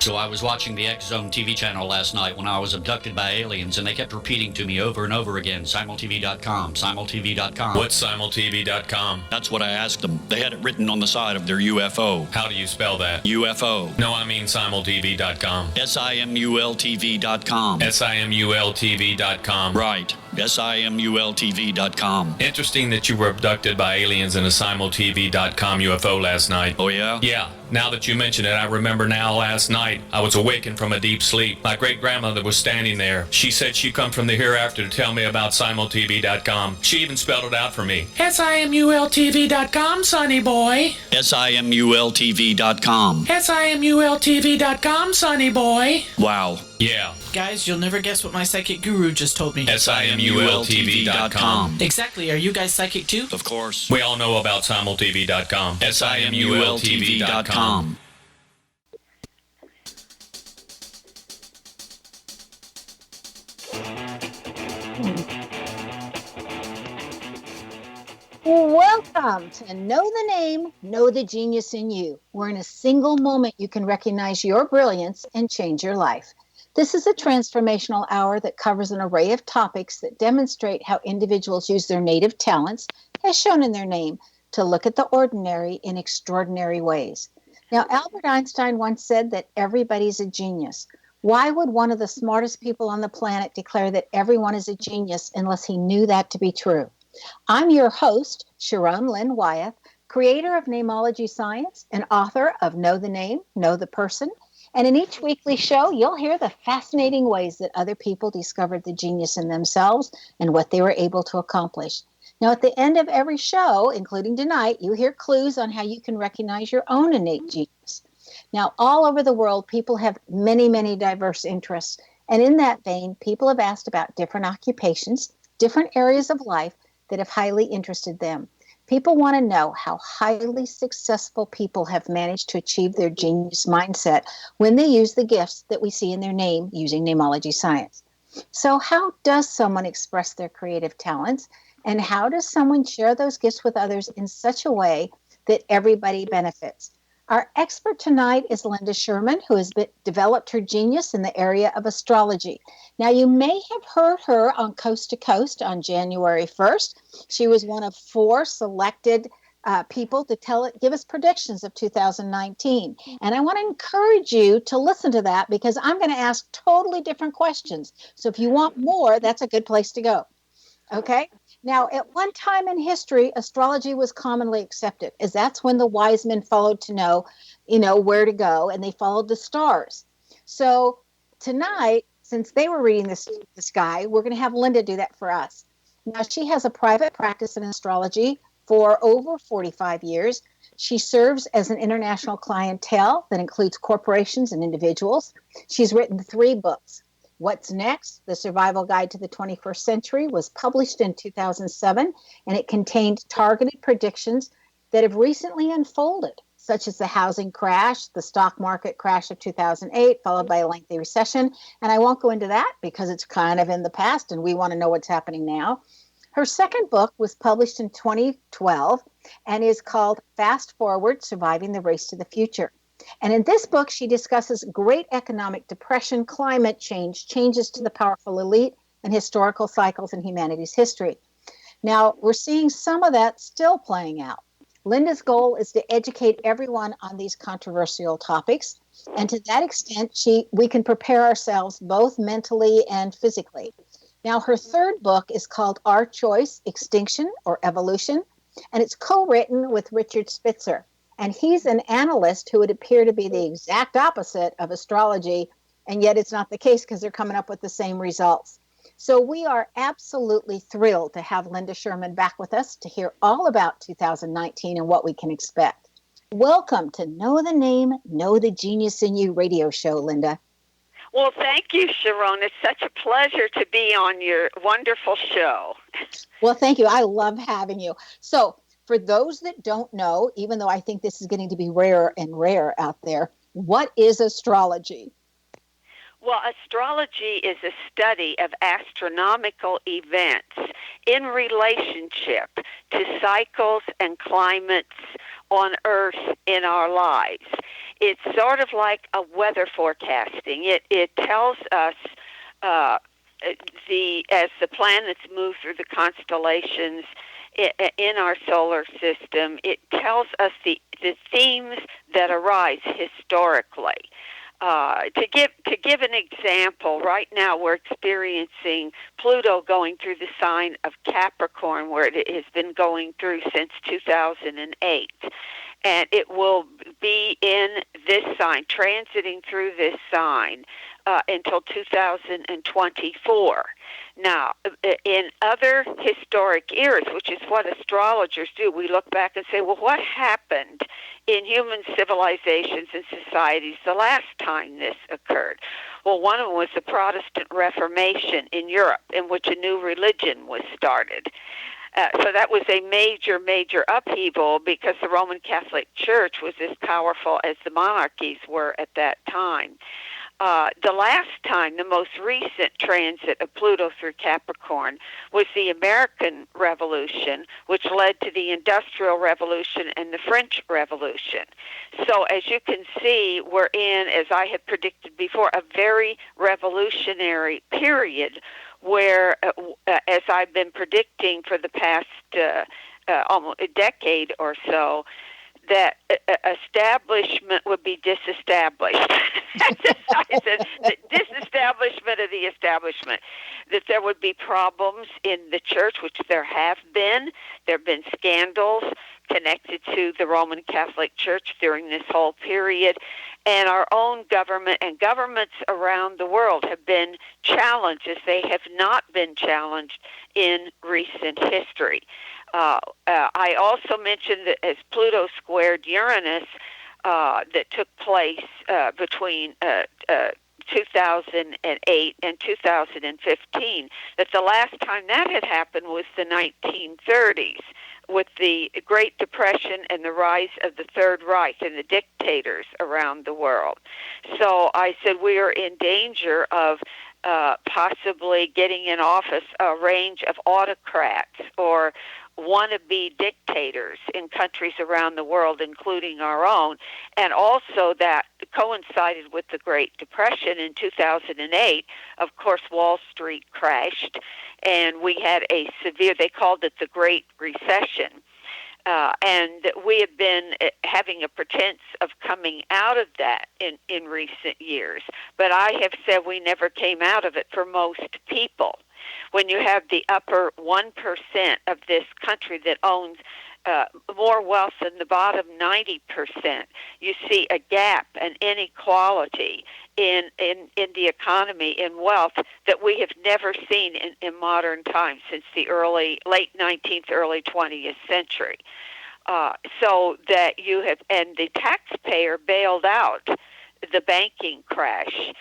So I was watching the X Zone TV channel last night when I was abducted by aliens, and they kept repeating to me over and over again, simultv.com, simultv.com. What's simultv.com? That's what I asked them. They had it written on the side of their UFO. How do you spell that? UFO. No, I mean simultv.com. simultv.com. simultv.com. Right. simultv.com. Interesting that you were abducted by aliens in a simultv.com UFO last night. Oh, yeah? Yeah. Now that you mention it, I remember now last night I was awakened from a deep sleep. My great-grandmother was standing there. She said she'd come from the hereafter to tell me about simultv.com. She even spelled it out for me. simultv.com, sonny boy. simultv.com. simultv.com, sonny boy. Wow. Yeah. Guys, you'll never guess what my psychic guru just told me. simultv.com. Exactly. Are you guys psychic too? Of course. We all know about simultv.com. simultv.com. Welcome to Know the Name, Know the Genius in You, where in a single moment you can recognize your brilliance and change your life. This is a transformational hour that covers an array of topics that demonstrate how individuals use their native talents, as shown in their name, to look at the ordinary in extraordinary ways. Now, Albert Einstein once said that everybody's a genius. Why would one of the smartest people on the planet declare that everyone is a genius unless he knew that to be true? I'm your host, Sharon Lynn Wyeth, creator of Namology Science and author of Know the Name, Know the Person. And in each weekly show, you'll hear the fascinating ways that other people discovered the genius in themselves and what they were able to accomplish. Now, at the end of every show, including tonight, you hear clues on how you can recognize your own innate genius. Now, all over the world, people have many, many diverse interests. And in that vein, people have asked about different occupations, different areas of life that have highly interested them. People want to know how highly successful people have managed to achieve their genius mindset when they use the gifts that we see in their name using Namology Science. So how does someone express their creative talents? And how does someone share those gifts with others in such a way that everybody benefits? Our expert tonight is Linda Schurman, who has developed her genius in the area of astrology. Now, you may have heard her on Coast to Coast on January 1st. She was one of 4 selected people to give us predictions of 2019. And I want to encourage you to listen to that because I'm going to ask totally different questions. So if you want more, that's a good place to go. Okay? Now, at one time in history, astrology was commonly accepted, as that's when the wise men followed to know, where to go, and they followed the stars. So tonight, since they were reading the sky, we're going to have Linda do that for us. Now, she has a private practice in astrology for over 45 years. She serves as an international clientele that includes corporations and individuals. She's written 3 books. What's Next? The Survival Guide to the 21st Century was published in 2007, and it contained targeted predictions that have recently unfolded, such as the housing crash, the stock market crash of 2008, followed by a lengthy recession. And I won't go into that because it's kind of in the past, and we want to know what's happening now. Her second book was published in 2012 and is called Fast Forward, Surviving the Race to the Future. And in this book, she discusses great economic depression, climate change, changes to the powerful elite, and historical cycles in humanity's history. Now, we're seeing some of that still playing out. Linda's goal is to educate everyone on these controversial topics. And to that extent, we can prepare ourselves both mentally and physically. Now, her third book is called Our Choice, Extinction or Evolution, and it's co-written with Richard Spitzer. And he's an analyst who would appear to be the exact opposite of astrology, and yet it's not the case because they're coming up with the same results. So we are absolutely thrilled to have Linda Schurman back with us to hear all about 2019 and what we can expect. Welcome to Know the Name, Know the Genius in You radio show, Linda. Well, thank you, Sharon. It's such a pleasure to be on your wonderful show. Well, thank you. I love having you. So, for those that don't know, even though I think this is getting to be rarer and rarer out there, what is astrology? Well, astrology is a study of astronomical events in relationship to cycles and climates on Earth in our lives. It's sort of like a weather forecasting. It tells us as the planets move through the constellations in our solar system, it tells us the themes that arise historically. To give an example, right now we're experiencing Pluto going through the sign of Capricorn, where it has been going through since 2008. And it will be in this sign, transiting through this sign until 2024. Now, in other historic eras, which is what astrologers do, we look back and say, well, what happened in human civilizations and societies the last time this occurred? Well, one of them was the Protestant Reformation in Europe, in which a new religion was started. So that was a major, major upheaval because the Roman Catholic Church was as powerful as the monarchies were at that time. The last time, the most recent transit of Pluto through Capricorn was the American Revolution, which led to the Industrial Revolution and the French Revolution. So as you can see, we're in, as I had predicted before, a very revolutionary period where, as I've been predicting for the past almost a decade or so, that establishment would be disestablished. I said, the disestablishment of the establishment, that there would be problems in the church, which there have been. There have been scandals connected to the Roman Catholic Church during this whole period. And our own government and governments around the world have been challenged as they have not been challenged in recent history. I also mentioned that as Pluto squared Uranus, that took place between 2008 and 2015, that the last time that had happened was the 1930s, with the Great Depression and the rise of the Third Reich and the dictators around the world. So I said we are in danger of possibly getting in office a range of autocrats or wannabe dictators in countries around the world, including our own, and also that coincided with the Great Depression in 2008. Of course, Wall Street crashed, and we had a severe, they called it the Great Recession. And we have been having a pretense of coming out of that in recent years. But I have said we never came out of it for most people. When you have the upper 1% of this country that owns more wealth than the bottom 90%, you see a gap and inequality in the economy, in wealth, that we have never seen in modern times since the late 19th, early 20th century. So that you have, and the taxpayer bailed out the banking crash.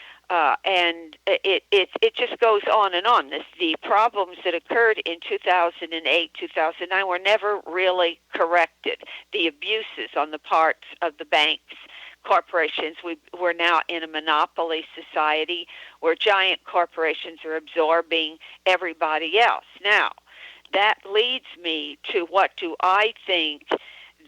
And it just goes on and on. The problems that occurred in 2008, 2009 were never really corrected. The abuses on the parts of the banks, corporations, we're now in a monopoly society where giant corporations are absorbing everybody else. Now, that leads me to what do I think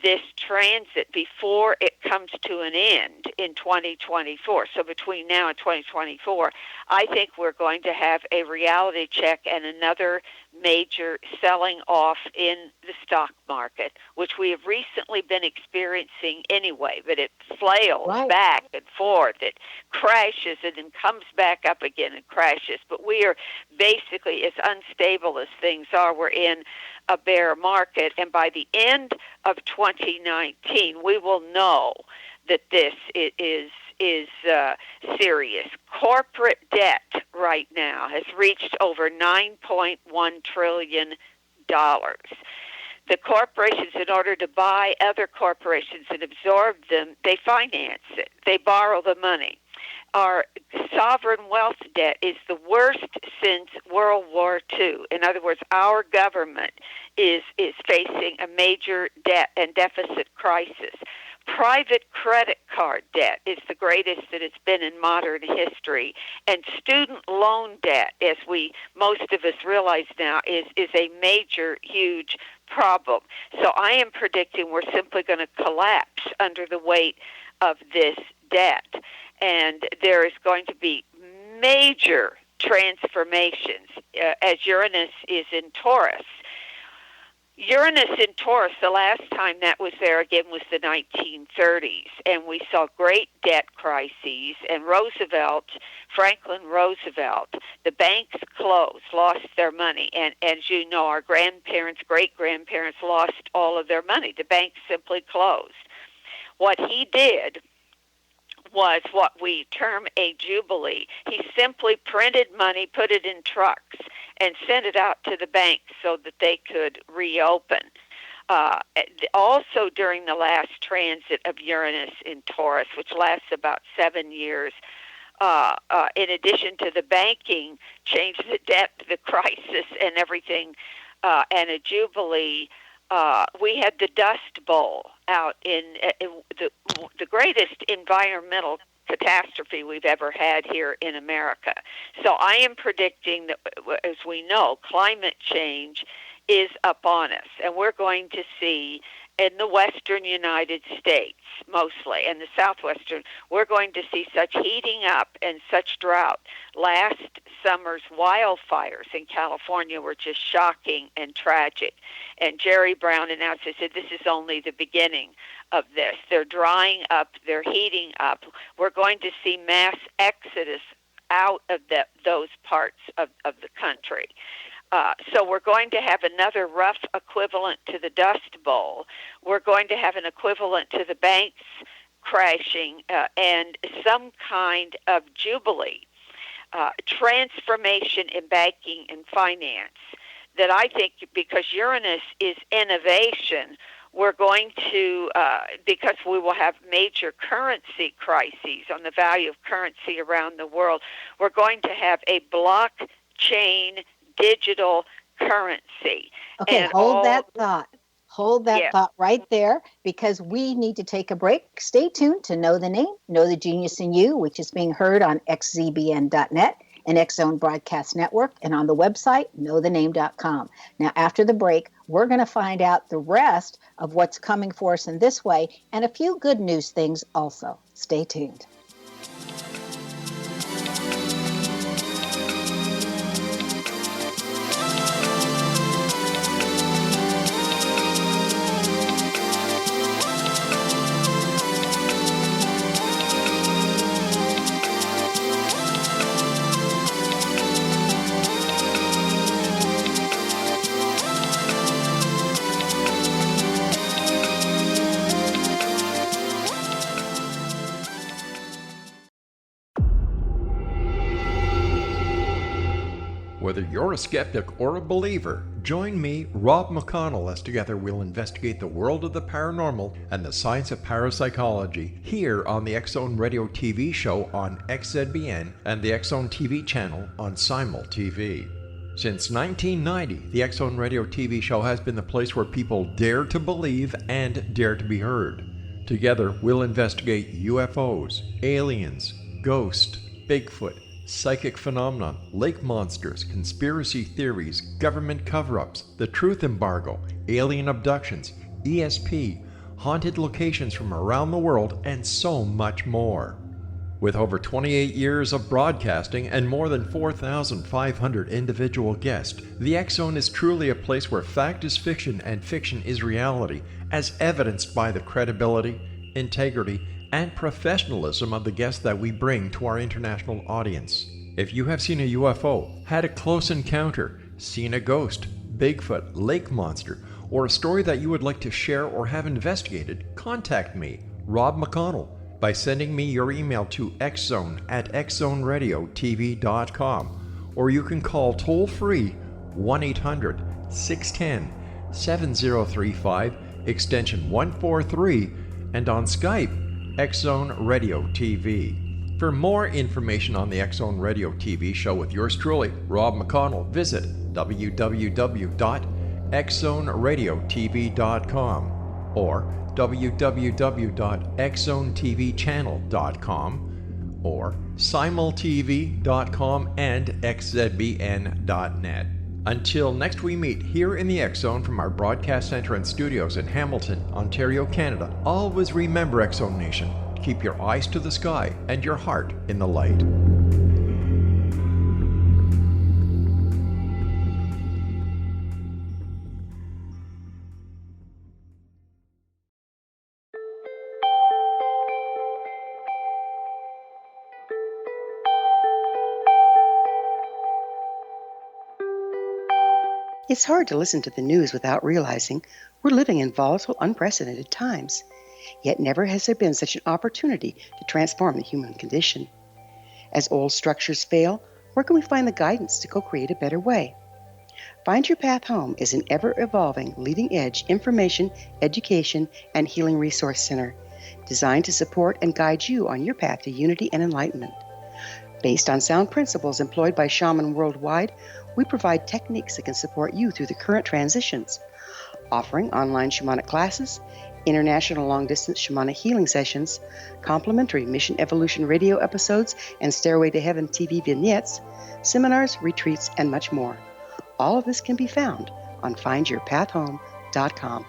this transit before it comes to an end in 2024. So between now and 2024, I think we're going to have a reality check and another major selling off in the stock market, which we have recently been experiencing anyway, but it flails back and forth. It crashes and then comes back up again and crashes. But we are basically, as unstable as things are, we're in a bear market, and by the end of 2019, we will know that this is serious. Corporate debt right now has reached over $9.1 trillion. The corporations, in order to buy other corporations and absorb them, they finance it. They borrow the money. Our sovereign wealth debt is the worst since World War II. In other words, our government is facing a major debt and deficit crisis. Private credit card debt is the greatest that it's been in modern history. And student loan debt, as most of us realize now, is a major, huge problem. So I am predicting we're simply going to collapse under the weight of this debt. And there is going to be major transformations as Uranus is in Taurus. Uranus in Taurus, the last time that was there again was the 1930s, and we saw great debt crises, and Franklin Roosevelt, the banks closed, lost their money, and as you know, our grandparents, great-grandparents lost all of their money. The banks simply closed. What he did was what we term a jubilee. He simply printed money, put it in trucks, and sent it out to the banks so that they could reopen. Also during the last transit of Uranus in Taurus, which lasts about 7 years, in addition to the banking, change the debt, the crisis, and everything, and a jubilee, we had the Dust Bowl out in the greatest environmental catastrophe we've ever had here in America. So I am predicting that, as we know, climate change is upon us, and we're going to see in the western United States mostly, and the southwestern, we're going to see such heating up and such drought. Last summer's wildfires in California were just shocking and tragic. And Jerry Brown announced, he said, this is only the beginning of this. They're drying up, they're heating up. We're going to see mass exodus out of those parts of the country. So we're going to have another rough equivalent to the Dust Bowl. We're going to have an equivalent to the banks crashing and some kind of jubilee, transformation in banking and finance that I think, because Uranus is innovation, we're going to, because we will have major currency crises on the value of currency around the world, we're going to have a blockchain digital currency. Okay, and hold that thought. Hold that Yeah. thought right there, because we need to take a break. Stay tuned to Know the Name, Know the Genius in You, which is being heard on xzbn.net and X-Zone Broadcast Network, and on the website, knowthename.com. Now, after the break, we're going to find out the rest of what's coming for us in this way, and a few good news things also. Stay tuned. Whether you're a skeptic or a believer, join me, Rob McConnell, as together we'll investigate the world of the paranormal and the science of parapsychology here on the X-Zone Radio TV show on XZBN and the X-Zone TV channel on Simul TV. Since 1990, the X-Zone Radio TV show has been the place where people dare to believe and dare to be heard. Together, we'll investigate UFOs, aliens, ghosts, Bigfoot, psychic phenomenon, lake monsters, conspiracy theories, government cover-ups, the truth embargo, alien abductions, ESP, haunted locations from around the world, and so much more. With over 28 years of broadcasting and more than 4,500 individual guests, the X-Zone is truly a place where fact is fiction and fiction is reality, as evidenced by the credibility, integrity, and professionalism of the guests that we bring to our international audience. If you have seen a UFO, had a close encounter, seen a ghost, Bigfoot, lake monster, or a story that you would like to share or have investigated, contact me, Rob McConnell, by sending me your email to xzone@xzoneradiotv.com, or you can call toll-free 1-800-610-7035, extension 143, and on Skype, X-Zone Radio TV. For more information on the X-Zone Radio TV show with yours truly, Rob McConnell, visit www.xzoneradiotv.com or www.xzonetvchannel.com or simultv.com and xzbn.net. Until next we meet here in the X-Zone from our broadcast center and studios in Hamilton, Ontario, Canada, always remember, X-Zone Nation, Keep your eyes to the sky and your heart in the light. It's hard to listen to the news without realizing we're living in volatile, unprecedented times. Yet never has there been such an opportunity to transform the human condition. As old structures fail, where can we find the guidance to co-create a better way? Find Your Path Home is an ever-evolving, leading-edge information, education, and healing resource center designed to support and guide you on your path to unity and enlightenment. Based on sound principles employed by shaman worldwide, we provide techniques that can support you through the current transitions, offering online shamanic classes, international long-distance shamanic healing sessions, complimentary Mission Evolution radio episodes and Stairway to Heaven TV vignettes, seminars, retreats, and much more. All of this can be found on findyourpathhome.com.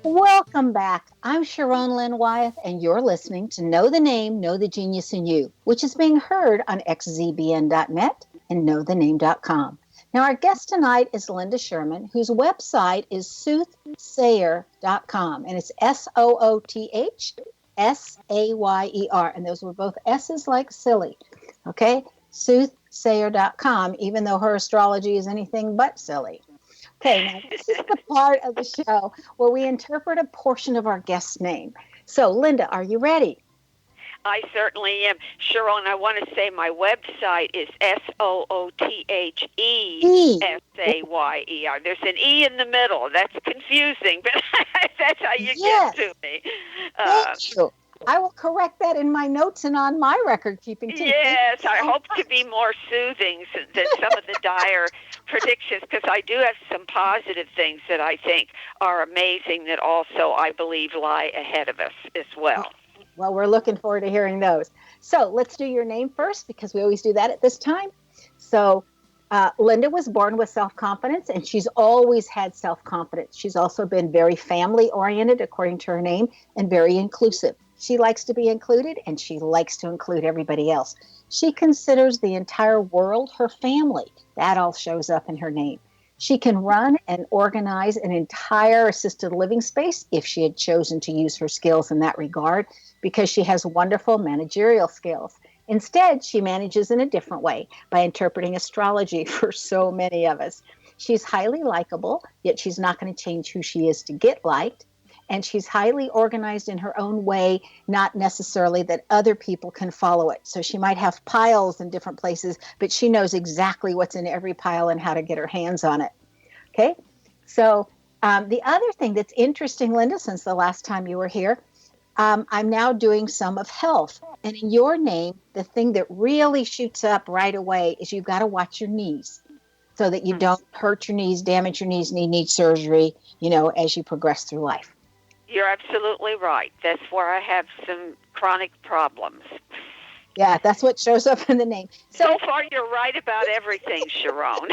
Welcome back. I'm Sharon Lynn Wyeth, and you're listening to Know the Name, Know the Genius in You, which is being heard on xzbn.net and knowthename.com. Now, our guest tonight is Linda Schurman, whose website is soothsayer.com, and it's SOOTHSAYER, and those were both S's like silly, okay? Soothsayer.com, even though her astrology is anything but silly. Okay, now this is the part of the show where we interpret a portion of our guest's name. So, Linda, are you ready? I certainly am. Sharon, I want to say my website is SOOTHESAYER. There's an E in the middle. That's confusing, but that's how you get to me. Thank you. I will correct that in my notes and on my record-keeping too. Yes, I hope to be more soothing than some of the dire predictions, because I do have some positive things that I think are amazing that also I believe lie ahead of us as well. Well, we're looking forward to hearing those. So let's do your name first, because we always do that at this time. So Linda was born with self-confidence, and she's always had self-confidence. She's also been very family-oriented, according to her name, and very inclusive. She likes to be included, and she likes to include everybody else. She considers the entire world her family. That all shows up in her name. She can run and organize an entire assisted living space if she had chosen to use her skills in that regard, because she has wonderful managerial skills. Instead, she manages in a different way by interpreting astrology for so many of us. She's highly likable, yet she's not going to change who she is to get liked. And she's highly organized in her own way, not necessarily that other people can follow it. So she might have piles in different places, but she knows exactly what's in every pile and how to get her hands on it. Okay? So the other thing that's interesting, Linda, since the last time you were here, I'm now doing some of health. And in your name, the thing that really shoots up right away is you've got to watch your knees so that you don't hurt your knees, damage your knees, need surgery, as you progress through life. You're absolutely right. That's where I have some chronic problems. Yeah, that's what shows up in the name. So far, you're right about everything, Sharon.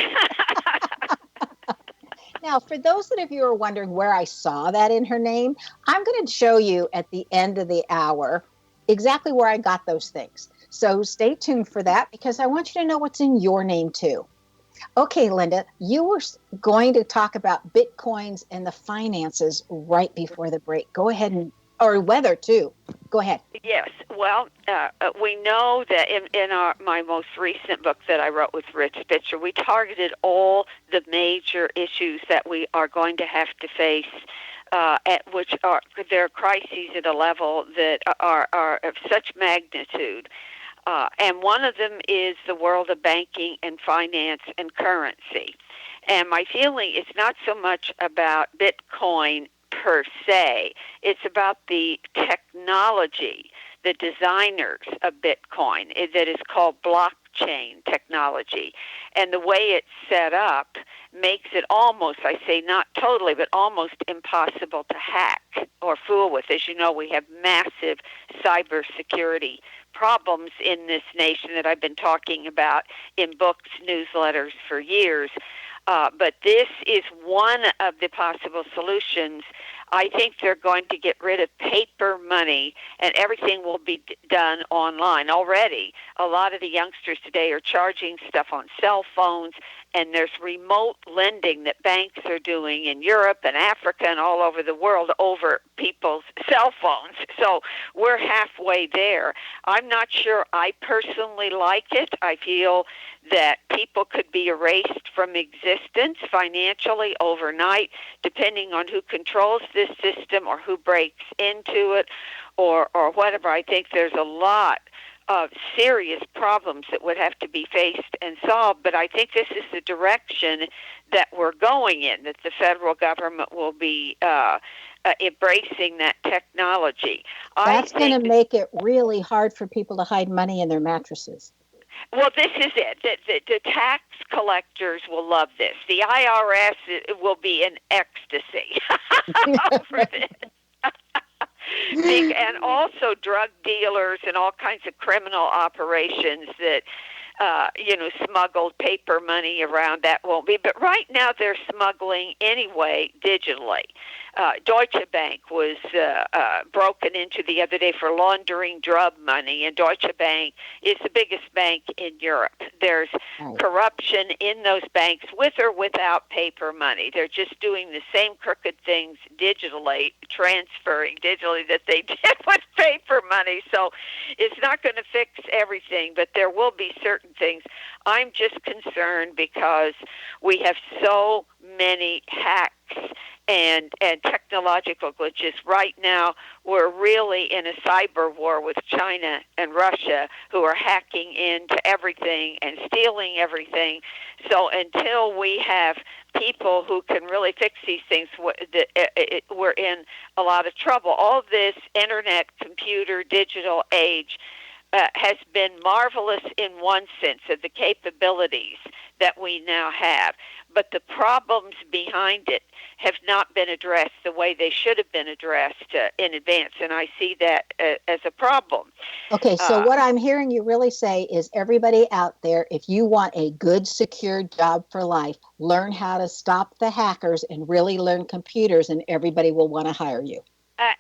Now, for those of you who are wondering where I saw that in her name, I'm going to show you at the end of the hour exactly where I got those things. So stay tuned for that, because I want you to know what's in your name too. Okay, Linda, you were going to talk about Bitcoins and the finances right before the break. Go ahead, or weather too. Go ahead. Yes. Well, we know that in my most recent book that I wrote with Richard Spitzer, we targeted all the major issues that we are going to have to face, which are there are crises at a level that are of such magnitude. And one of them is the world of banking and finance and currency. And my feeling is not so much about Bitcoin per se. It's about the technology, the designers of Bitcoin, that is called blockchain. blockchain technology. And the way it's set up makes it almost, I say not totally, but almost impossible to hack or fool with. As you know, we have massive cybersecurity problems in this nation that I've been talking about in books, newsletters for years. But this is one of the possible solutions. I think they're going to get rid of paper money and everything will be done online. Already, a lot of the youngsters today are charging stuff on cell phones, and there's remote lending that banks are doing in Europe and Africa and all over the world over people's cell phones. So we're halfway there. I'm not sure I personally like it. I feel that people could be erased from existence financially overnight, depending on who controls this system or who breaks into it or whatever. I think there's a lot of serious problems that would have to be faced and solved, but I think this is the direction that we're going in, that the federal government will be embracing that technology. That's going to make it really hard for people to hide money in their mattresses. Well, this is it. The tax collectors will love this. The IRS will be in ecstasy over this. And also drug dealers and all kinds of criminal operations that, smuggled paper money around, that won't be. But right now they're smuggling anyway digitally. Deutsche Bank was broken into the other day for laundering drug money, and Deutsche Bank is the biggest bank in Europe. There's corruption in those banks with or without paper money. They're just doing the same crooked things digitally, transferring digitally that they did with paper money. So it's not going to fix everything, but there will be certain things. I'm just concerned because we have so many hacks and technological glitches. Right now, we're really in a cyber war with China and Russia, who are hacking into everything and stealing everything. So until we have people who can really fix these things, we're in a lot of trouble. All of this internet, computer, digital age has been marvelous in one sense of the capabilities that we now have. But the problems behind it have not been addressed the way they should have been addressed in advance, and I see that as a problem. Okay, so what I'm hearing you really say is, everybody out there, if you want a good, secure job for life, learn how to stop the hackers and really learn computers, and everybody will want to hire you.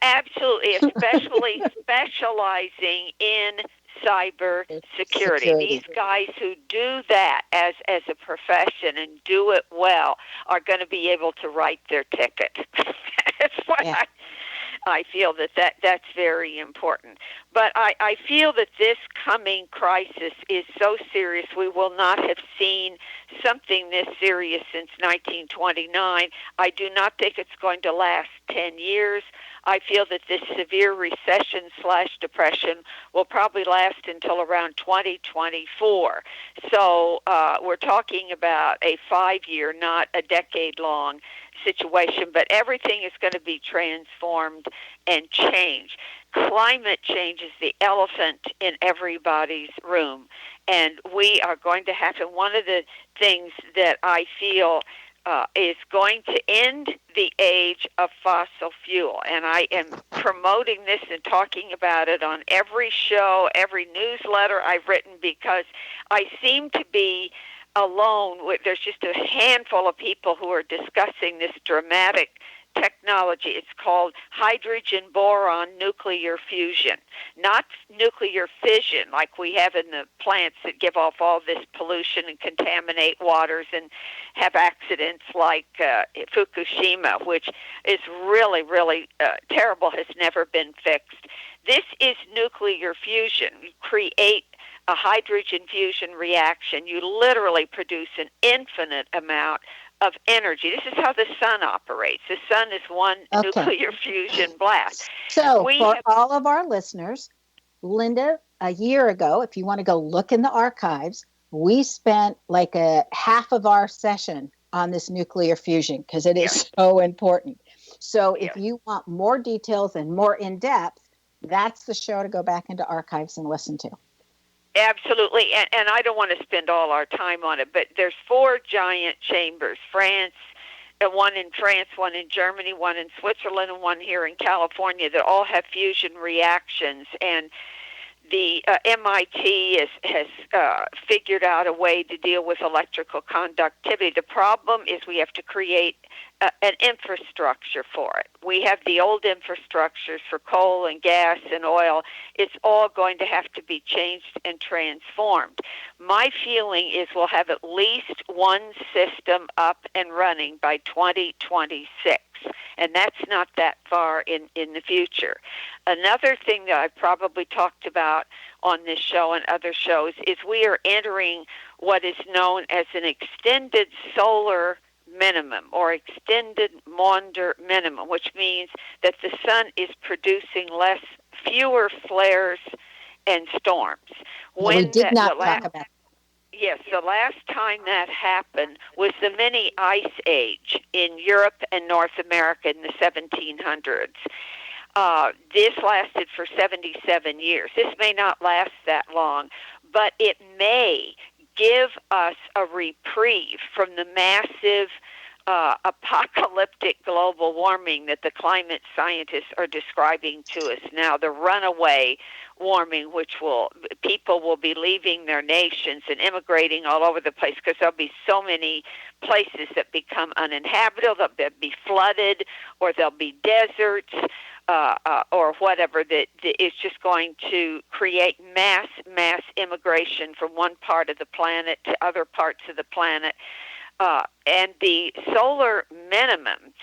Absolutely, especially specializing in cyber security. These guys who do that as a profession and do it well are going to be able to write their ticket. That's why I feel that's very important. But I feel that this coming crisis is so serious. We will not have seen something this serious since 1929. I do not think it's going to last 10 years. I feel that this severe recession/depression will probably last until around 2024. So we're talking about a 5-year, not a decade-long situation, but everything is going to be transformed and changed. Climate change is the elephant in everybody's room, and we are going to have to, one of the things that I feel is going to end the age of fossil fuel. And I am promoting this and talking about it on every show, every newsletter I've written, because I seem to be alone. There's just a handful of people who are discussing this dramatic technology. It's called hydrogen boron nuclear fusion, not nuclear fission like we have in the plants that give off all this pollution and contaminate waters and have accidents like Fukushima, which is really, really terrible, has never been fixed. This is nuclear fusion. You create a hydrogen fusion reaction. You literally produce an infinite amount of energy. This is how the sun operates. The sun is one nuclear fusion blast. So for all of our listeners, Linda, a year ago, if you want to go look in the archives, we spent like a half of our session on this nuclear fusion because it is so important. So if you want more details and more in depth, that's the show to go back into archives and listen to. Absolutely, and I don't want to spend all our time on it, but there's 4 giant chambers, one in France, one in Germany, one in Switzerland, and one here in California, that all have fusion reactions. And the MIT has figured out a way to deal with electrical conductivity. The problem is we have to create an infrastructure for it. We have the old infrastructures for coal and gas and oil. It's all going to have to be changed and transformed. My feeling is we'll have at least one system up and running by 2026. And that's not that far in the future. Another thing that I've probably talked about on this show and other shows is we are entering what is known as an extended solar minimum or extended Maunder minimum, which means that the sun is producing fewer flares and storms. We did not talk about that. Yes, the last time that happened was the mini ice age in Europe and North America in the 1700s. This lasted for 77 years. This may not last that long, but it may give us a reprieve from the massive apocalyptic global warming that the climate scientists are describing to us now, the runaway warming, which people will be leaving their nations and immigrating all over the place because there'll be so many places that become uninhabitable, they'll be flooded, or there'll be deserts, or whatever, that is just going to create mass immigration from one part of the planet to other parts of the planet. And the solar minimum,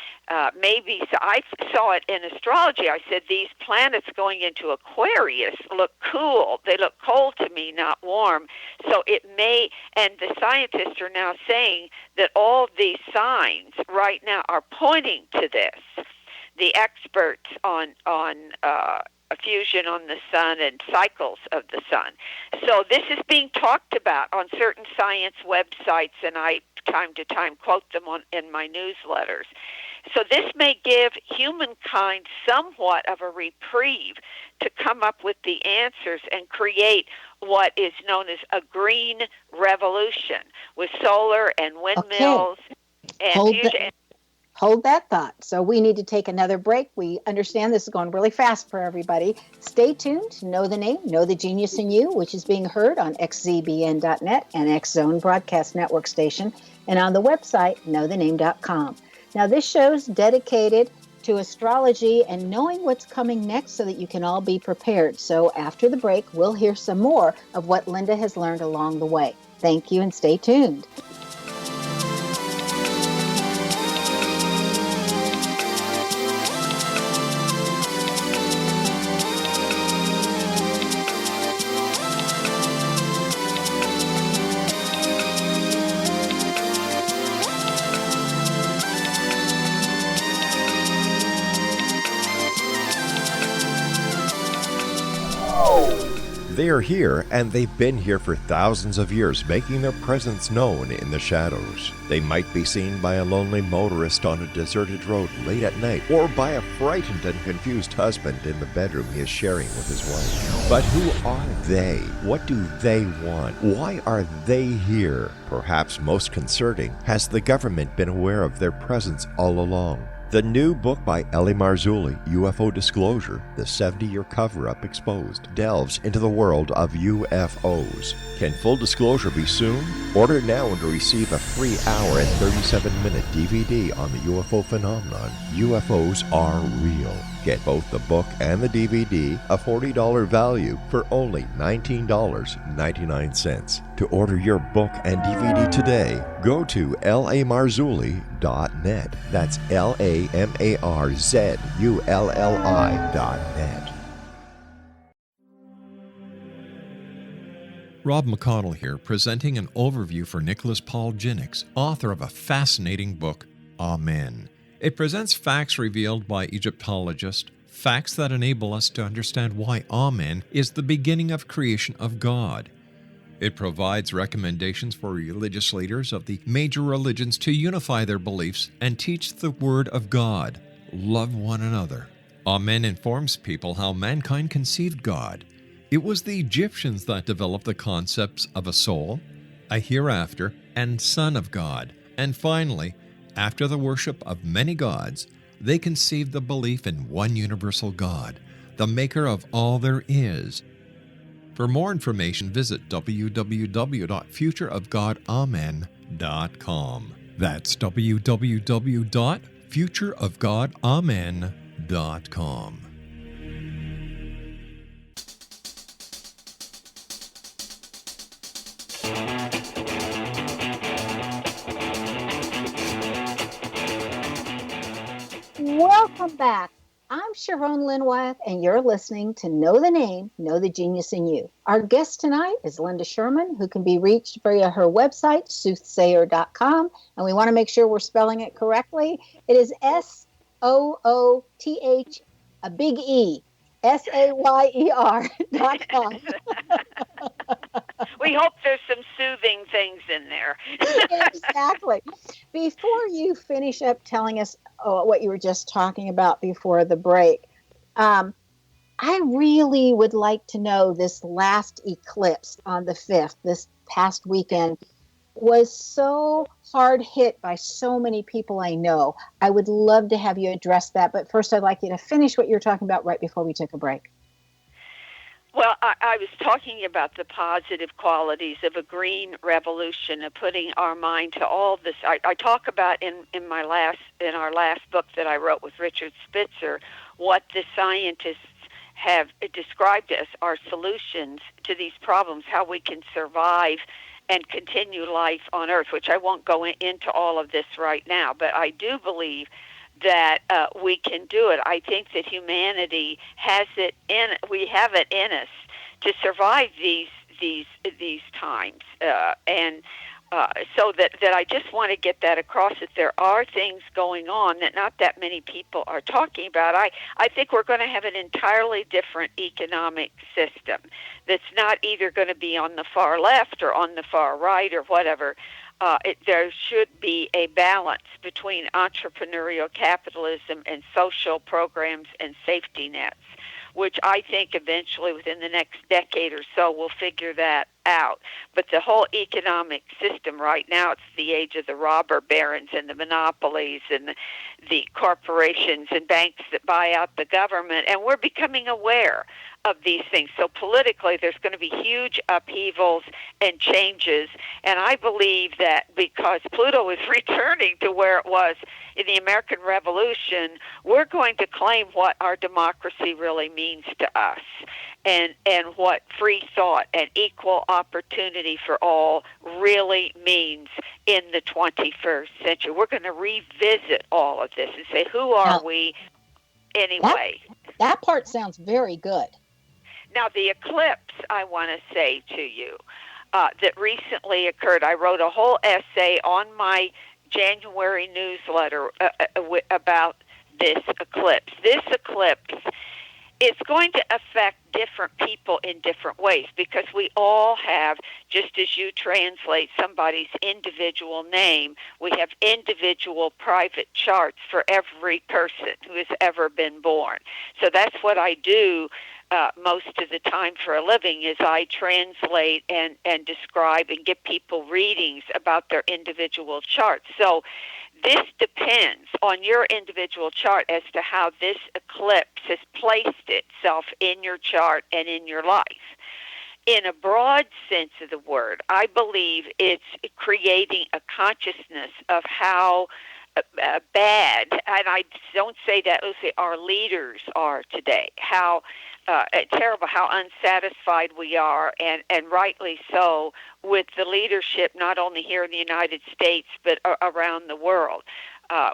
maybe, so I saw it in astrology. I said, these planets going into Aquarius look cool. They look cold to me, not warm. So it may, and the scientists are now saying that all these signs right now are pointing to this. The experts on fusion on the sun and cycles of the sun. So this is being talked about on certain science websites, and I time to time quote them in my newsletters. So this may give humankind somewhat of a reprieve to come up with the answers and create what is known as a green revolution with solar and windmills and fusion. Hold that thought. So we need to take another break. We understand this is going really fast for everybody. Stay tuned to Know the Name, Know the Genius in You, which is being heard on xzbn.net and X-Zone Broadcast Network Station, and on the website, knowthename.com. Now, this show's dedicated to astrology and knowing what's coming next so that you can all be prepared. So after the break, we'll hear some more of what Linda has learned along the way. Thank you and stay tuned. They are here, and they've been here for thousands of years, making their presence known in the shadows. They might be seen by a lonely motorist on a deserted road late at night, or by a frightened and confused husband in the bedroom he is sharing with his wife. But who are they? What do they want? Why are they here? Perhaps most concerning, has the government been aware of their presence all along? The new book by Ellie Marzulli, UFO Disclosure, the 70-year cover-up exposed, delves into the world of UFOs. Can full disclosure be soon? Order now and receive a free hour and 37-minute DVD on the UFO phenomenon. UFOs are real. Get both the book and the DVD, a $40 value, for only $19.99. To order your book and DVD today, go to lamarzulli.net. That's LAMARZULLI.net. Rob McConnell here, presenting an overview for Nicholas Paul Jennings, author of a fascinating book, Amen. It presents facts revealed by Egyptologists, facts that enable us to understand why Amen is the beginning of creation of God. It provides recommendations for religious leaders of the major religions to unify their beliefs and teach the Word of God. Love one another. Amen informs people how mankind conceived God. It was the Egyptians that developed the concepts of a soul, a hereafter, and Son of God. And finally, after the worship of many gods, they conceived the belief in one universal God, the maker of all there is. For more information, visit www.futureofgodamen.com. That's www.futureofgodamen.com. Welcome back. I'm Sharon Linwyeth, and you're listening to Know the Name, Know the Genius in You. Our guest tonight is Linda Schurman, who can be reached via her website, soothsayer.com. And we want to make sure we're spelling it correctly. It is SOOTH, a big E, SAYER.com. We hope there's some soothing things in there. Exactly. Before you finish up telling us what you were just talking about before the break, I really would like to know this last eclipse on the 5th, this past weekend, was so hard hit by so many people I know. I would love to have you address that. But first, I'd like you to finish what you were talking about right before we took a break. Well, I was talking about the positive qualities of a green revolution, of putting our mind to all this. I talk about in our last book that I wrote with Richard Spitzer, what the scientists have described as our solutions to these problems, how we can survive and continue life on Earth, which I won't go into all of this right now, but I do believe that we can do it. I think that humanity we have it in us to survive these times, and so that I just want to get that across, that there are things going on that not that many people are talking about. I think we're going to have an entirely different economic system that's not either going to be on the far left or on the far right or whatever. There should be a balance between entrepreneurial capitalism and social programs and safety nets, which I think eventually within the next decade or so we'll figure that out. But the whole economic system right now, it's the age of the robber barons and the monopolies and the corporations and banks that buy out the government, and we're becoming aware of these things. So politically, there's going to be huge upheavals and changes, and I believe that because Pluto is returning to where it was in the American Revolution, we're going to claim what our democracy really means to us, and what free thought and equal opportunity for all really means in the 21st century. We're going to revisit all of this and say, who are we anyway? That part sounds very good. Now, the eclipse, I want to say to you, that recently occurred, I wrote a whole essay on my January newsletter about this eclipse. This eclipse is going to affect different people in different ways, because we all have, just as you translate somebody's individual name, we have individual private charts for every person who has ever been born. So that's what I do most of the time for a living, is I translate and describe and give people readings about their individual charts. So this depends on your individual chart as to how this eclipse has placed itself in your chart and in your life. In a broad sense of the word, I believe it's creating a consciousness of how bad, and I don't say that, I say our leaders are today, how terrible, how unsatisfied we are, and rightly so, with the leadership not only here in the United States but around the world.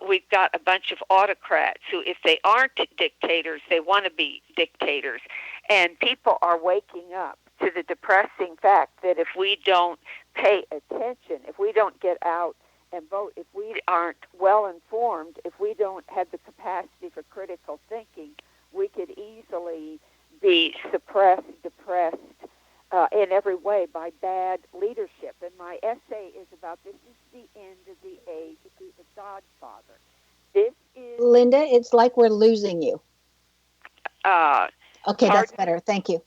We've got a bunch of autocrats who, if they aren't dictators, they want to be dictators. And people are waking up to the depressing fact that if we don't pay attention, if we don't get out and vote, if we aren't well informed, if we don't have the capacity for critical thinking, we could easily be suppressed, depressed in every way by bad leadership. And my essay is about this is the end of the age of the Godfather. This is Linda, it's like we're losing you. Okay, pardon? that's better. Thank you.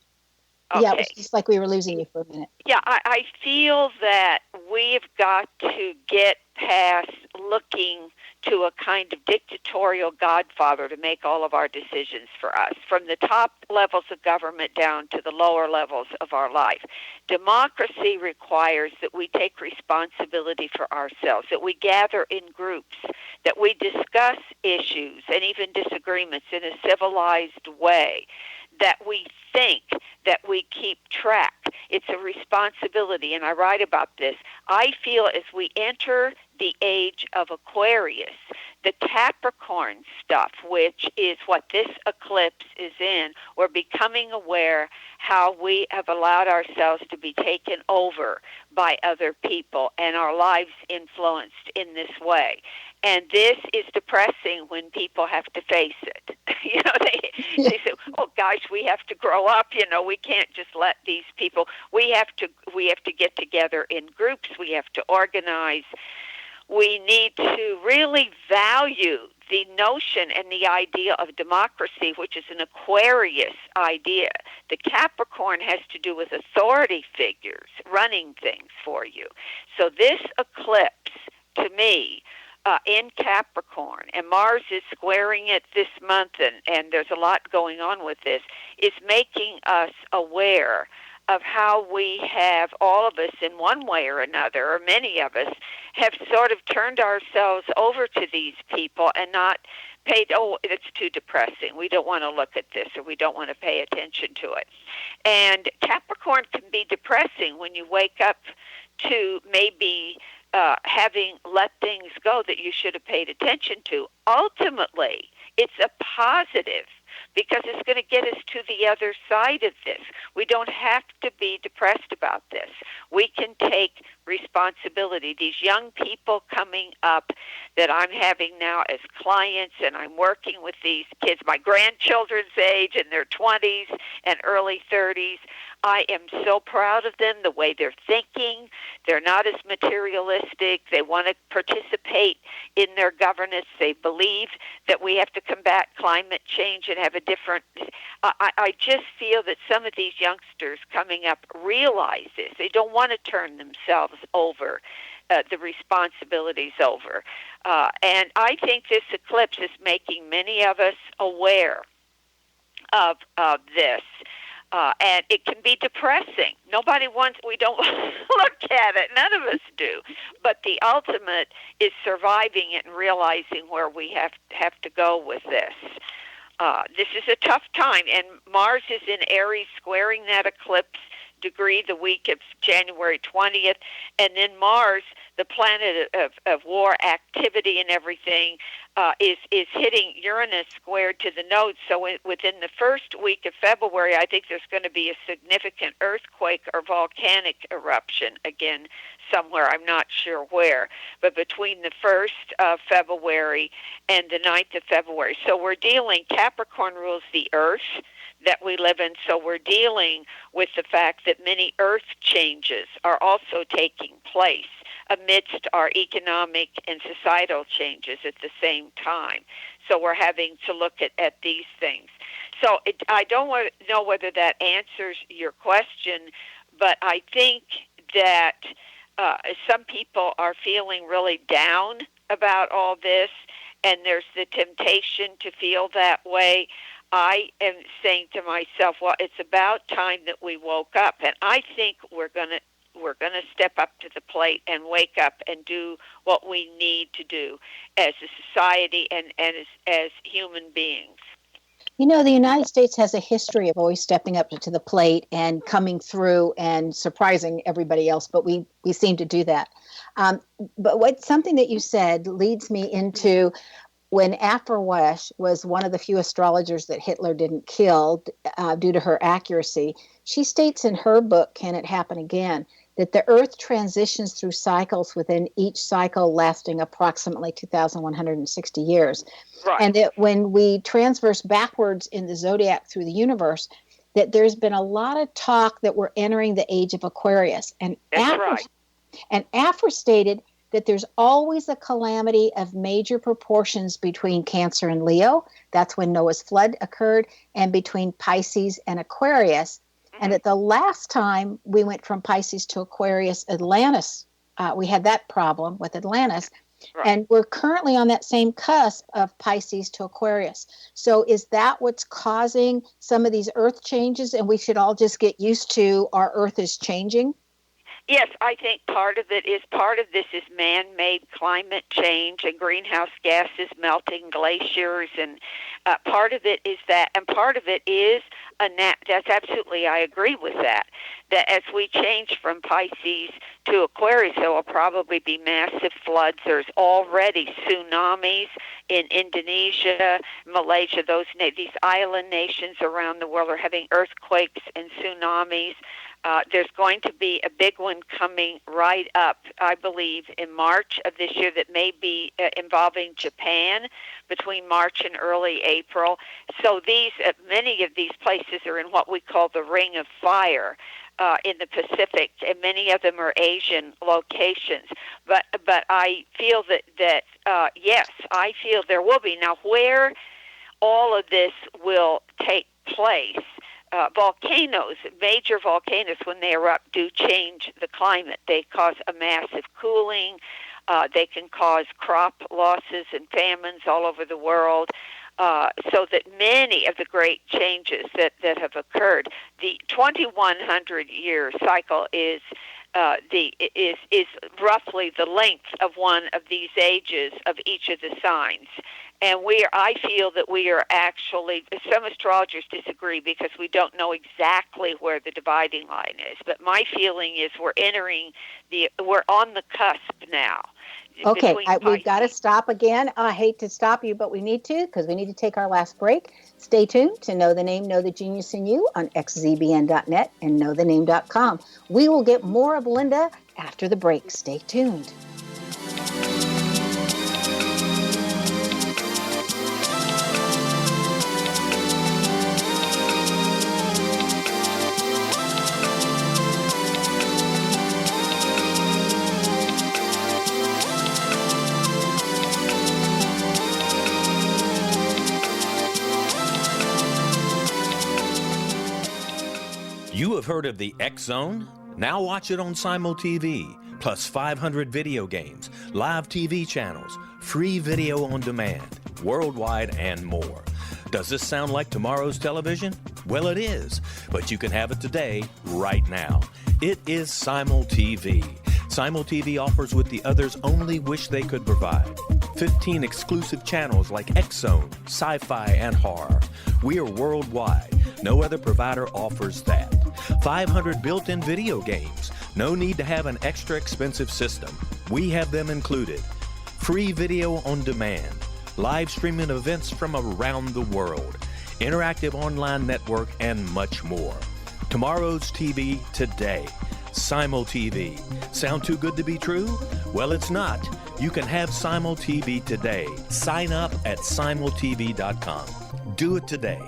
Okay. Yeah, it was just like we were losing you for a minute. Yeah, I feel that we've got to get past looking to a kind of dictatorial godfather to make all of our decisions for us, from the top levels of government down to the lower levels of our life. Democracy requires that we take responsibility for ourselves, that we gather in groups, that we discuss issues and even disagreements in a civilized way, that we think, that we keep track. It's a responsibility, and I write about this. I feel as we enter the age of Aquarius, the Capricorn stuff, which is what this eclipse is in, we're becoming aware how we have allowed ourselves to be taken over by other people and our lives influenced in this way. And this is depressing when people have to face it. They say, "Oh gosh, we have to grow up. We can't just let these people. We have to get together in groups. We have to organize. We need to really value the notion and the idea of democracy, which is an Aquarius idea. The Capricorn has to do with authority figures running things for you. So this eclipse, to me, in Capricorn, and Mars is squaring it this month, and there's a lot going on with this, is making us aware of how we have, all of us in one way or another, or many of us, have sort of turned ourselves over to these people and not paid, it's too depressing. We don't want to look at this, or we don't want to pay attention to it. And Capricorn can be depressing when you wake up to maybe having let things go that you should have paid attention to. Ultimately, it's a positive, because it's going to get us to the other side of this. We don't have to be depressed about this. We can take responsibility. These young people coming up that I'm having now as clients, and I'm working with these kids, my grandchildren's age, in their 20s and early 30s, I am so proud of them, the way they're thinking. They're not as materialistic. They want to participate in their governance. They believe that we have to combat climate change and have a different... I just feel that some of these youngsters coming up realize this. They don't want to turn themselves over, the responsibilities over. And I think this eclipse is making many of us aware of this. And it can be depressing. We don't look at it. None of us do. But the ultimate is surviving it and realizing where we have to go with this. This is a tough time, and Mars is in Aries, squaring that eclipse degree the week of January 20th, and then Mars, the planet of war, activity, and everything, is hitting Uranus squared to the node. So within the first week of February, I think there's going to be a significant earthquake or volcanic eruption again somewhere. I'm not sure where, but between the 1st of February and the 9th of February. So we're dealing, Capricorn rules the earth that we live in, so we're dealing with the fact that many earth changes are also taking place amidst our economic and societal changes at the same time. So we're having to look at these things. So I don't know whether that answers your question, but I think that some people are feeling really down about all this, and there's the temptation to feel that way. I am saying to myself, well, it's about time that we woke up, and I think we're going to step up to the plate and wake up and do what we need to do as a society and as human beings. The United States has a history of always stepping up to the plate and coming through and surprising everybody else, but we seem to do that. But something that you said leads me into when Afrawesh was one of the few astrologers that Hitler didn't kill due to her accuracy. She states in her book, Can It Happen Again?, that the Earth transitions through cycles within each cycle lasting approximately 2,160 years. Right. And that when we transverse backwards in the zodiac through the universe, that there's been a lot of talk that we're entering the age of Aquarius. And Afra stated that there's always a calamity of major proportions between Cancer and Leo. That's when Noah's flood occurred, and between Pisces and Aquarius. And at the last time we went from Pisces to Aquarius, Atlantis, we had that problem with Atlantis. Right. And we're currently on that same cusp of Pisces to Aquarius. So is that what's causing some of these earth changes, and we should all just get used to our earth is changing? Yes, I think part of this is man-made climate change and greenhouse gases melting glaciers, and part of it is that, and part of it is that's absolutely, I agree with that. That as we change from Pisces to Aquarius, there will probably be massive floods. There's already tsunamis in Indonesia, Malaysia. These island nations around the world are having earthquakes and tsunamis. There's going to be a big one coming right up, I believe, in March of this year that may be involving Japan between March and early April. So many of these places are in what we call the Ring of Fire in the Pacific, and many of them are Asian locations. But I feel that yes, I feel there will be. Now, where all of this will take place, volcanoes, major volcanoes, when they erupt, do change the climate. They cause a massive cooling. They can cause crop losses and famines all over the world. So that many of the great changes that have occurred, the 2100-year cycle is roughly the length of one of these ages of each of the signs. And I feel that we are actually, some astrologers disagree because we don't know exactly where the dividing line is. But my feeling is we're on the cusp now. Okay, we've got to stop again. I hate to stop you, but we need to, because we need to take our last break. Stay tuned to Know the Name, Know the Genius in You on xzbn.net and knowthename.com. We will get more of Linda after the break. Stay tuned. You have heard of the X Zone? Now watch it on Simul TV, plus 500 video games, live TV channels, free video on demand, worldwide, and more. Does this sound like tomorrow's television? Well, it is, but you can have it today, right now. It is Simul TV. Simul TV offers what the others only wish they could provide. 15 exclusive channels like X Zone, sci-fi, and horror. We are worldwide. No other provider offers that. 500 built-in video games. No need to have an extra expensive system. We have them included. Free video on demand. Live streaming events from around the world. Interactive online network, and much more. Tomorrow's TV today. Simul TV. Sound too good to be true? Well, it's not. You can have Simul TV today. Sign up at simultv.com. Do it today.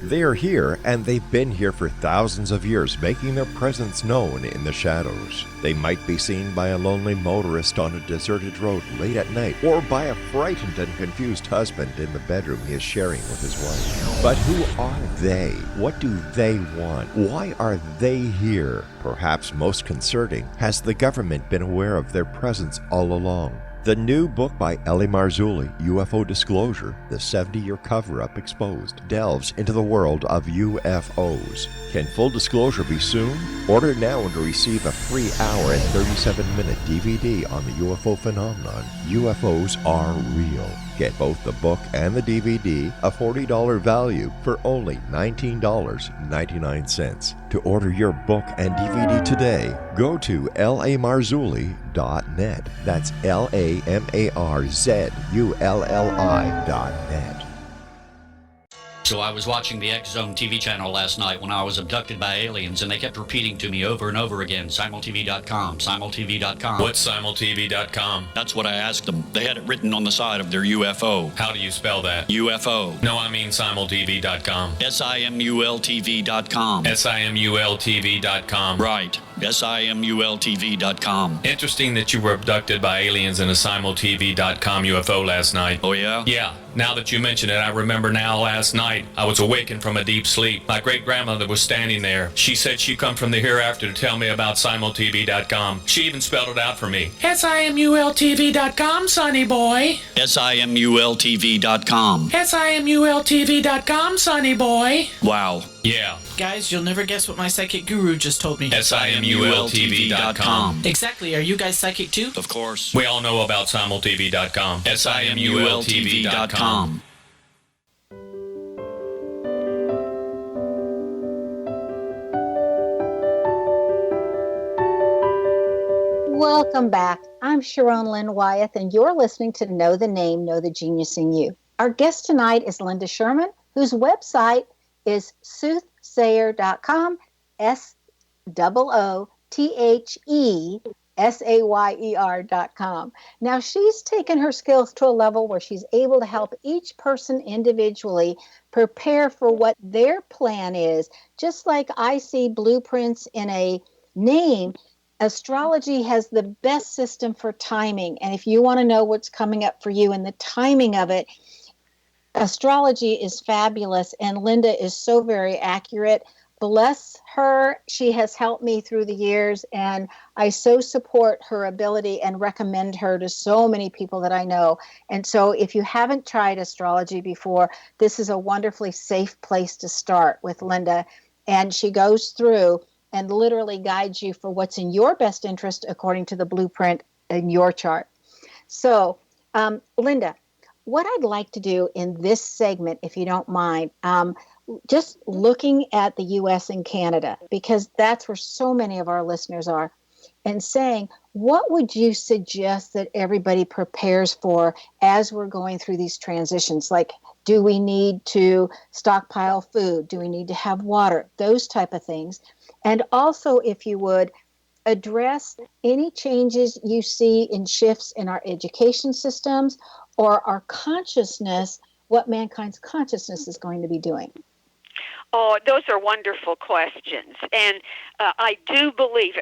They are here, and they've been here for thousands of years, making their presence known in the shadows. They might be seen by a lonely motorist on a deserted road late at night, or by a frightened and confused husband in the bedroom he is sharing with his wife. But who are they? What do they want? Why are they here? Perhaps most concerning, has the government been aware of their presence all along? The new book by Ellie Marzulli, UFO Disclosure, the 70-year cover-up exposed, delves into the world of UFOs. Can full disclosure be soon? Order now and receive a free hour and 37-minute DVD on the UFO phenomenon. UFOs are real. Get both the book and the DVD, a $40 value, for only $19.99. To order your book and DVD today, go to lamarzulli.net. That's LAMARZULLI.net. So I was watching the X Zone TV channel last night when I was abducted by aliens, and they kept repeating to me over and over again, simultv.com, simultv.com. What's simultv.com? That's what I asked them. They had it written on the side of their UFO. How do you spell that? UFO. No, I mean simultv.com. simultv.com. simultv.com. Right. SIMULTV.com. Interesting that you were abducted by aliens in a simultv.com UFO last night. Oh, yeah? Yeah. Now that you mention it, I remember now last night I was awakened from a deep sleep. My great-grandmother was standing there. She said she'd come from the hereafter to tell me about simultv.com. She even spelled it out for me. SIMULTV.com, sonny boy. SIMULTV.com. SIMULTV.com, sonny boy. Wow. Yeah. Guys, you'll never guess what my psychic guru just told me. SIMULTV.com. Exactly. Are you guys psychic too? Of course. We all know about simultv.com. SIMULTV.com. Welcome back. I'm Sharon Lynn Wyeth, and you're listening to Know the Name, Know the Genius in You. Our guest tonight is Linda Schurman, whose website is soothsayer.com, SOOTHESAYER.com. Now, she's taken her skills to a level where she's able to help each person individually prepare for what their plan is. Just like I see blueprints in a name, astrology has the best system for timing. And if you want to know what's coming up for you and the timing of it, astrology is fabulous. And Linda is so very accurate. Bless her. She has helped me through the years, and I so support her ability and recommend her to so many people that I know. And so if you haven't tried astrology before, this is a wonderfully safe place to start with Linda. And she goes through and literally guides you for what's in your best interest according to the blueprint in your chart. So, Linda, what I'd like to do in this segment, if you don't mind, just looking at the U.S. and Canada, because that's where so many of our listeners are, and saying, what would you suggest that everybody prepares for as we're going through these transitions? Like, do we need to stockpile food? Do we need to have water? Those type of things. And also, if you would, address any changes you see in shifts in our education systems or our consciousness, what mankind's consciousness is going to be doing. Oh, those are wonderful questions. And I believe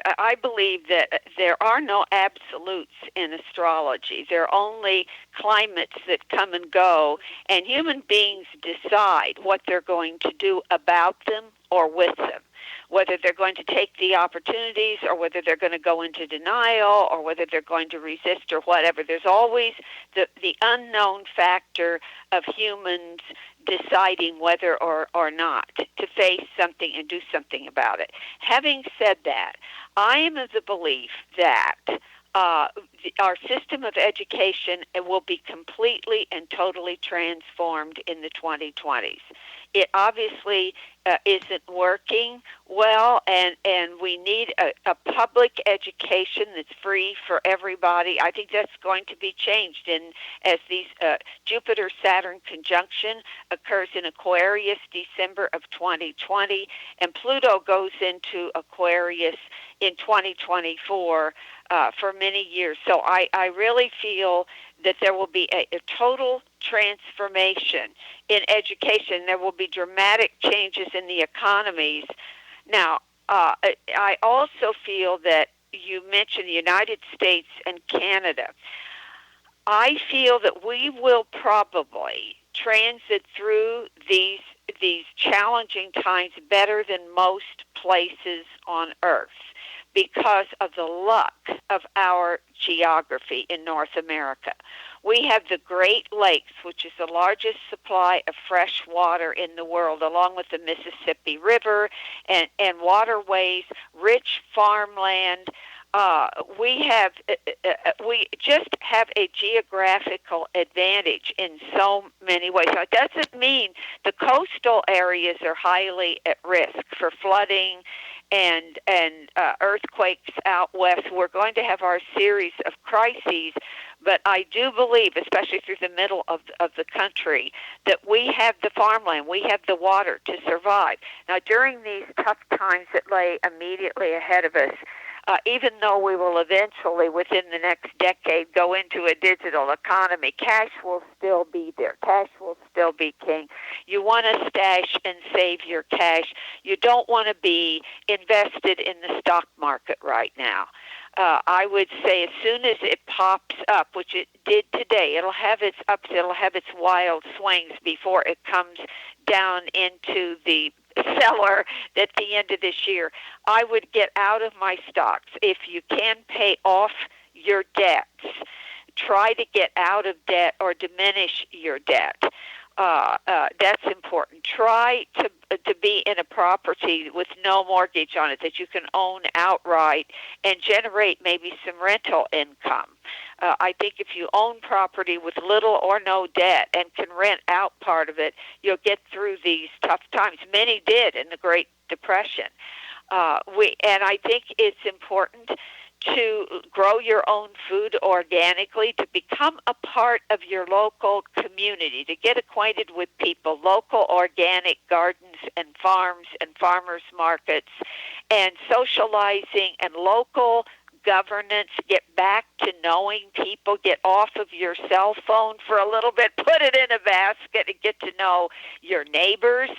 that there are no absolutes in astrology. There are only climates that come and go, and human beings decide what they're going to do about them or with them, whether they're going to take the opportunities or whether they're going to go into denial or whether they're going to resist or whatever. There's always the unknown factor of humans deciding whether or not to face something and do something about it. Having said that, I am of the belief that our system of education will be completely and totally transformed in the 2020s. It obviously isn't working well, and we need a public education that's free for everybody. I think that's going to be changed as these Jupiter-Saturn conjunction occurs in Aquarius December of 2020, and Pluto goes into Aquarius in 2024 for many years. So I really feel that there will be a total transformation in education. There will be dramatic changes in the economies. Now, I also feel that you mentioned the United States and Canada. I feel that we will probably transit through these challenging times better than most places on Earth, because of the luck of our geography in North America. We have the Great Lakes, which is the largest supply of fresh water in the world, along with the Mississippi River and waterways, rich farmland. We just have a geographical advantage in so many ways. Now, it doesn't mean the coastal areas are highly at risk for flooding and earthquakes out west. We're going to have our series of crises, but I do believe, especially through the middle of the country, that we have the farmland, we have the water to survive. Now, during these tough times that lay immediately ahead of us, even though we will eventually, within the next decade, go into a digital economy, cash will still be there. Cash will still be king. You want to stash and save your cash. You don't want to be invested in the stock market right now. I would say as soon as it pops up, which it did today, it'll have its ups, it'll have its wild swings before it comes down into the cellar at the end of this year. I would get out of my stocks. If you can pay off your debts, try to get out of debt or diminish your debt. That's important. Try to be in a property with no mortgage on it that you can own outright and generate maybe some rental income. I think if you own property with little or no debt and can rent out part of it, you'll get through these tough times. Many did in the Great Depression. And I think it's important to grow your own food organically, to become a part of your local community, to get acquainted with people, local organic gardens and farms and farmers markets, and socializing and local governance. Get back to knowing people. Get off of your cell phone for a little bit. Put it in a basket and get to know your neighbors,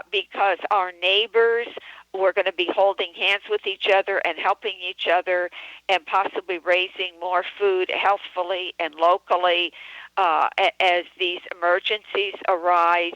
because our neighbors, we're going to be holding hands with each other and helping each other and possibly raising more food healthfully and locally as these emergencies arise.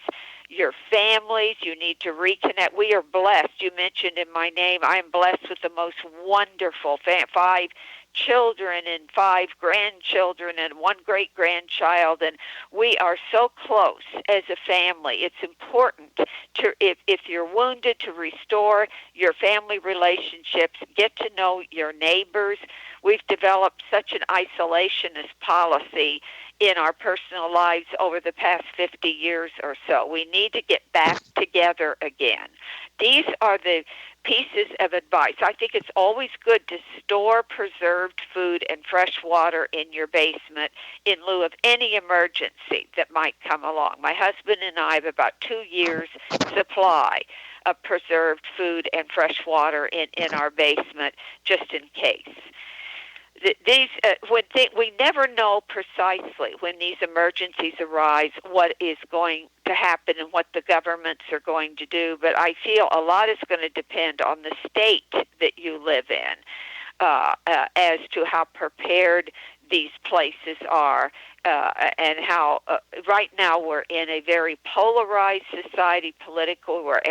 Your families, you need to reconnect. We are blessed. You mentioned in my name, I am blessed with the most wonderful 5 children and 5 grandchildren and 1 great-grandchild, and we are so close as a family. It's important to, if you're wounded, to restore your family relationships, get to know your neighbors. We've developed such an isolationist policy in our personal lives over the past 50 years or so. We need to get back together again. These are the pieces of advice. I think it's always good to store preserved food and fresh water in your basement in lieu of any emergency that might come along. My husband and I have about 2 years' supply of preserved food and fresh water in our basement just in case. We never know precisely when these emergencies arise what is going to happen and what the governments are going to do, but I feel a lot is going to depend on the state that you live in as to how prepared these places are and how right now we're in a very polarized society, political, where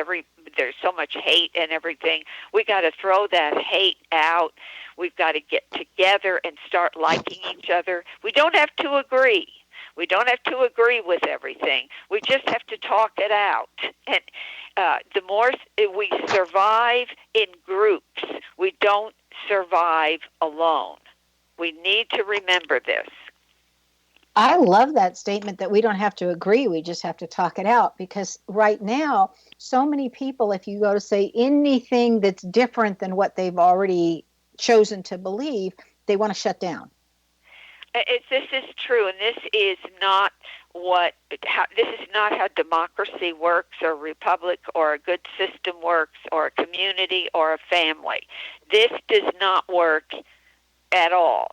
there's so much hate and everything. We got to throw that hate out. We've got to get together and start liking each other. We don't have to agree. We don't have to agree with everything. We just have to talk it out. And the more we survive in groups, we don't survive alone. We need to remember this. I love that statement that we don't have to agree, we just have to talk it out, because right now, so many people, if you go to say anything that's different than what they've already chosen to believe, they want to shut down. This is true, and this is not how democracy works, or a republic, or a good system works, or a community, or a family. This does not work at all.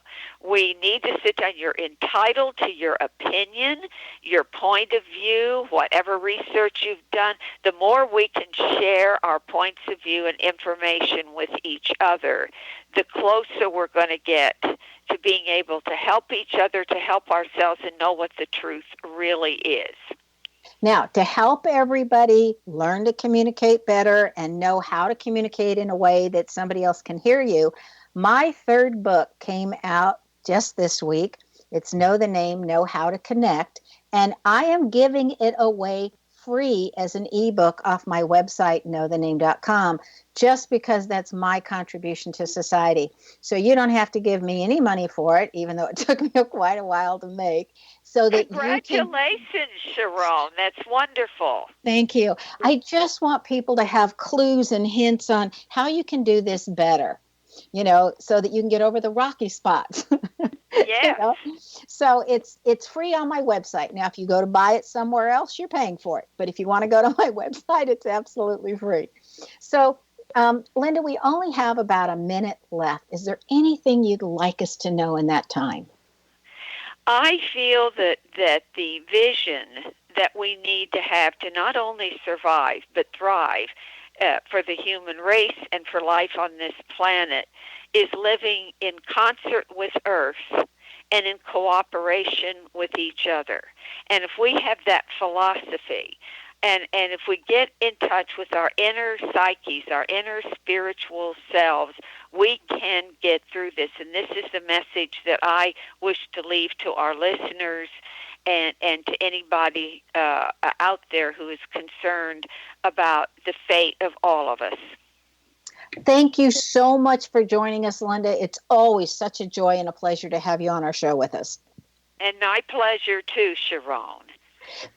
We need to sit down. You're entitled to your opinion, your point of view, whatever research you've done. The more we can share our points of view and information with each other, the closer we're going to get to being able to help each other, to help ourselves, and know what the truth really is. Now, to help everybody learn to communicate better and know how to communicate in a way that somebody else can hear you, my 3rd book came out just this week. It's Know the Name, Know How to Connect. And I am giving it away free as an ebook off my website, knowthename.com, just because that's my contribution to society. So you don't have to give me any money for it, even though it took me quite a while to make. So that Congratulations, Sharon. That's wonderful. Thank you. I just want people to have clues and hints on how you can do this better, so that you can get over the rocky spots. Yeah. So it's free on my website. Now, if you go to buy it somewhere else, you're paying for it. But if you want to go to my website, it's absolutely free. So Linda, we only have about a minute left. Is there anything you'd like us to know in that time? I feel that the vision that we need to have to not only survive but thrive for the human race and for life on this planet is living in concert with Earth and in cooperation with each other. And if we have that philosophy, and if we get in touch with our inner psyches, our inner spiritual selves, we can get through this. And this is the message that I wish to leave to our listeners and to anybody out there who is concerned about the fate of all of us. Thank you so much for joining us, Linda. It's always such a joy and a pleasure to have you on our show with us. And my pleasure too, Sharon.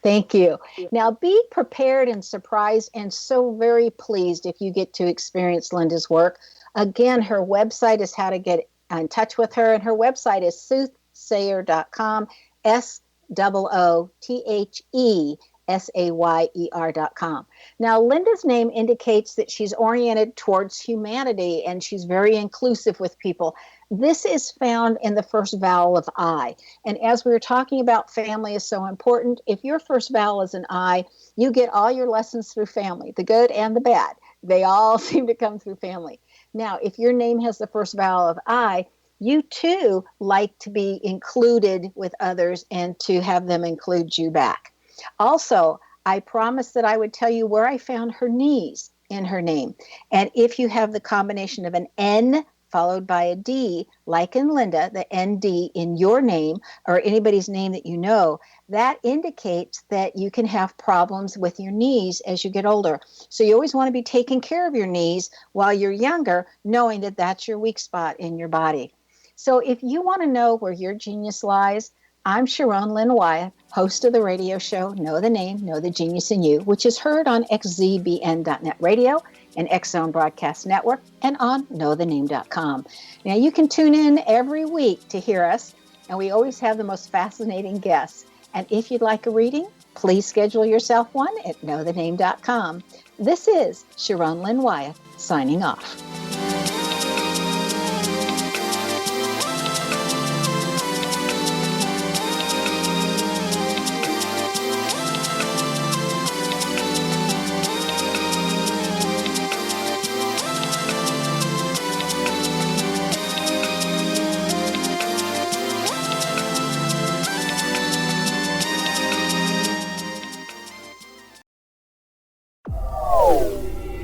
Thank you. Now, be prepared and surprised and so very pleased if you get to experience Linda's work. Again, her website is how to get in touch with her, and her website is soothsayer.com, SOOTHESAYER.com. Now, Linda's name indicates that she's oriented towards humanity and she's very inclusive with people. This is found in the first vowel of I. And as we were talking about, family is so important. If your first vowel is an I, you get all your lessons through family, the good and the bad. They all seem to come through family. Now, if your name has the first vowel of I, you too like to be included with others and to have them include you back. Also, I promised that I would tell you where I found her knees in her name. And if you have the combination of an N followed by a D, like in Linda, the ND in your name or anybody's name that you know, that indicates that you can have problems with your knees as you get older. So you always want to be taking care of your knees while you're younger, knowing that that's your weak spot in your body. So if you want to know where your genius lies, I'm Sharon Lynn Wyeth, host of the radio show Know the Name, Know the Genius in You, which is heard on xzbn.net radio and X-Zone Broadcast Network and on knowthename.com. Now, you can tune in every week to hear us, and we always have the most fascinating guests. And if you'd like a reading, please schedule yourself one at knowthename.com. This is Sharon Lynn Wyeth signing off.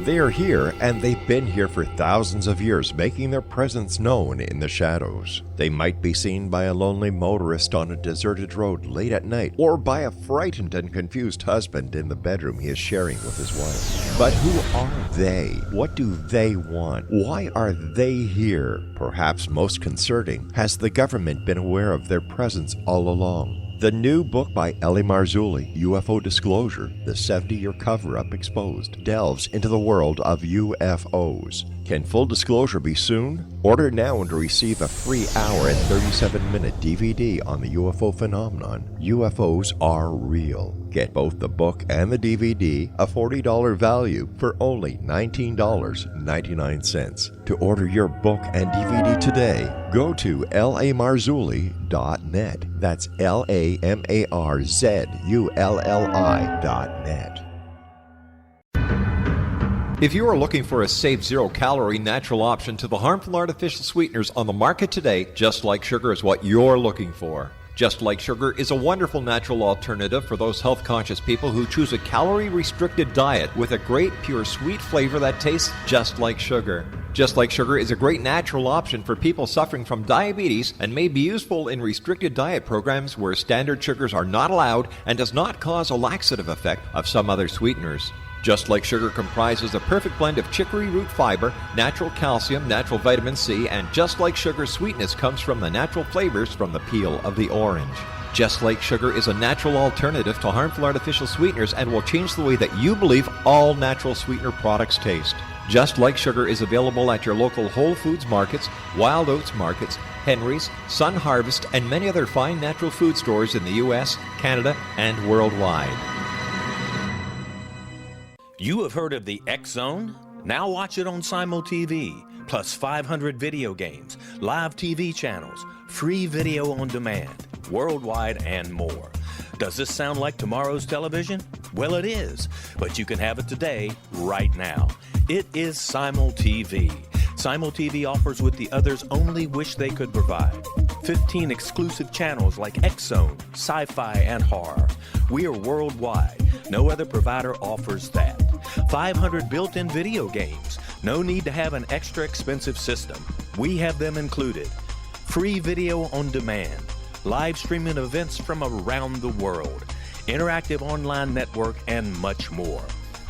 They are here, and they've been here for thousands of years, making their presence known in the shadows. They might be seen by a lonely motorist on a deserted road late at night, or by a frightened and confused husband in the bedroom he is sharing with his wife. But who are they? What do they want? Why are they here? Perhaps most concerning, has the government been aware of their presence all along? The new book by Ellie Marzulli, UFO Disclosure, the 70-year cover-up exposed, delves into the world of UFOs. Can full disclosure be soon? Order now and receive a free hour and 37-minute DVD on the UFO phenomenon. UFOs are real. Get both the book and the DVD, a $40 value, for only $19.99. To order your book and DVD today, go to lamarzulli.net. That's LAMARZULLI.net. If you are looking for a safe, zero-calorie natural option to the harmful artificial sweeteners on the market today, Just Like Sugar is what you're looking for. Just Like Sugar is a wonderful natural alternative for those health-conscious people who choose a calorie-restricted diet with a great, pure, sweet flavor that tastes just like sugar. Just Like Sugar is a great natural option for people suffering from diabetes and may be useful in restricted diet programs where standard sugars are not allowed and does not cause a laxative effect of some other sweeteners. Just Like Sugar comprises a perfect blend of chicory root fiber, natural calcium, natural vitamin C, and Just Like Sugar's sweetness comes from the natural flavors from the peel of the orange. Just Like Sugar is a natural alternative to harmful artificial sweeteners and will change the way that you believe all natural sweetener products taste. Just Like Sugar is available at your local Whole Foods markets, Wild Oats markets, Henry's, Sun Harvest, and many other fine natural food stores in the U.S., Canada, and worldwide. You have heard of the X Zone? Now watch it on Simul TV, plus 500 video games, live TV channels, free video on demand, worldwide, and more. Does this sound like tomorrow's television? Well, it is, but you can have it today, right now. It is Simul TV. Simul TV offers what the others only wish they could provide. 15 exclusive channels like X-Zone, Sci-Fi, and Horror. We are worldwide. No other provider offers that. 500 built-in video games. No need to have an extra expensive system. We have them included. Free video on demand. Live streaming events from around the world. Interactive online network, and much more.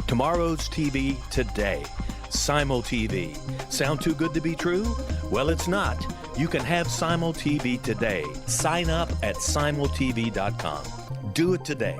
Tomorrow's TV today. Simul TV. Sound too good to be true? Well, it's not. You can have Simul TV today. Sign up at simultv.com. Do it today.